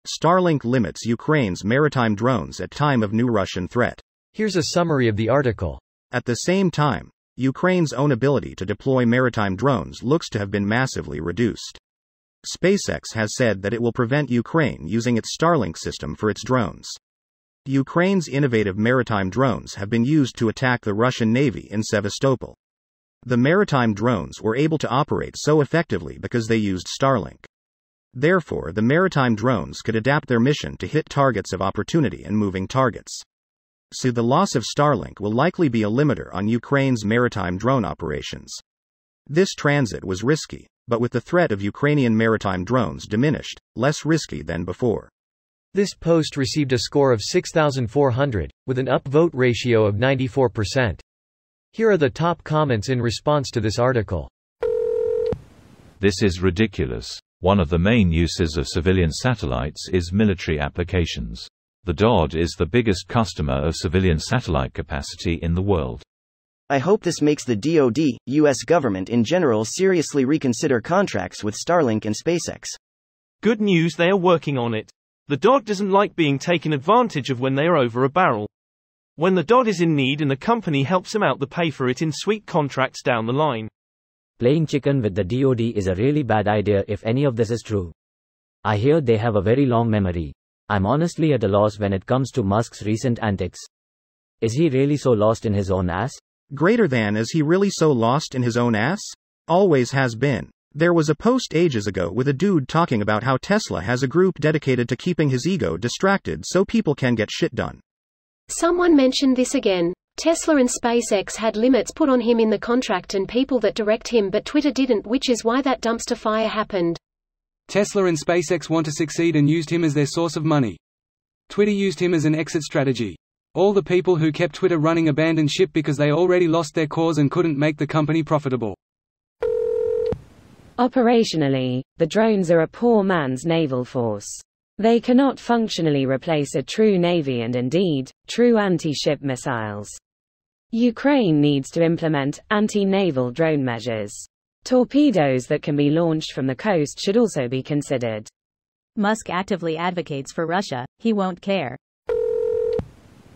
Starlink limits Ukraine's maritime drones at time of new Russian threat. Here's a summary of the article. At the same time, Ukraine's own ability to deploy maritime drones looks to have been massively reduced. SpaceX has said that it will prevent Ukraine using its Starlink system for its drones. Ukraine's innovative maritime drones have been used to attack the Russian Navy in Sevastopol. The maritime drones were able to operate so effectively because they used Starlink. Therefore, the maritime drones could adapt their mission to hit targets of opportunity and moving targets. So the loss of Starlink will likely be a limiter on Ukraine's maritime drone operations. This transit was risky, but with the threat of Ukrainian maritime drones diminished, less risky than before. This post received a score of 6,400, with an upvote ratio of 94%. Here are the top comments in response to this article. This is ridiculous. One of the main uses of civilian satellites is military applications. The DoD is the biggest customer of civilian satellite capacity in the world. I hope this makes the DoD, U.S. government in general seriously reconsider contracts with Starlink and SpaceX. Good news, they are working on it. The DoD doesn't like being taken advantage of when they are over a barrel. When the DoD is in need and the company helps them out, they pay for it in sweet contracts down the line. Playing chicken with the DoD is a really bad idea if any of this is true. I hear they have a very long memory. I'm honestly at a loss when it comes to Musk's recent antics. Is he really so lost in his own ass? Greater than, is he really so lost in his own ass? Always has been. There was a post ages ago with a dude talking about how Tesla has a group dedicated to keeping his ego distracted so people can get shit done. Someone mentioned this again. Tesla and SpaceX had limits put on him in the contract and people that direct him, but Twitter didn't, which is why that dumpster fire happened. Tesla and SpaceX want to succeed and used him as their source of money. Twitter used him as an exit strategy. All the people who kept Twitter running abandoned ship because they already lost their cause and couldn't make the company profitable. Operationally, the drones are a poor man's naval force. They cannot functionally replace a true navy and indeed, true anti-ship missiles. Ukraine needs to implement anti-naval drone measures. Torpedoes that can be launched from the coast should also be considered. Musk actively advocates for Russia, he won't care.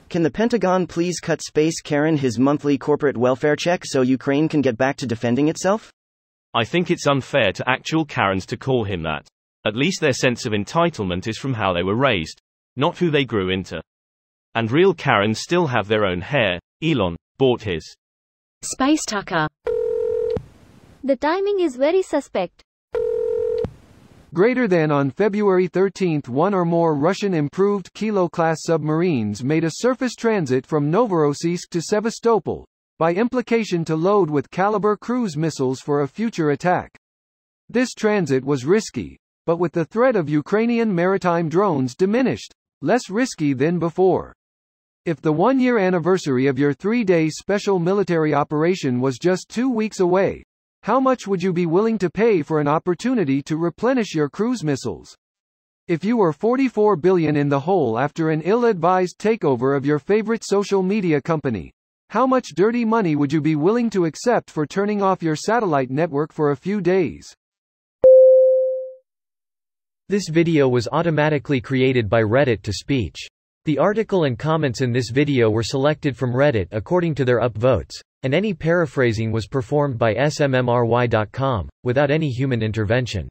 Can the Pentagon please cut Space Karen his monthly corporate welfare check so Ukraine can get back to defending itself? I think it's unfair to actual Karens to call him that. At least their sense of entitlement is from how they were raised, not who they grew into. And real Karens still have their own hair. Elon bought his. Space Tucker. The timing is very suspect. Greater than on February 13, one or more Russian improved Kilo-class submarines made a surface transit from Novorossiysk to Sevastopol, by implication to load with caliber cruise missiles for a future attack. This transit was risky, but with the threat of Ukrainian maritime drones diminished, less risky than before. If the one-year anniversary of your 3-day special military operation was just 2 weeks away, how much would you be willing to pay for an opportunity to replenish your cruise missiles? If you were $44 billion in the hole after an ill-advised takeover of your favorite social media company, how much dirty money would you be willing to accept for turning off your satellite network for a few days? This video was automatically created by Reddit to speech. The article and comments in this video were selected from Reddit according to their upvotes, and any paraphrasing was performed by smmry.com, without any human intervention.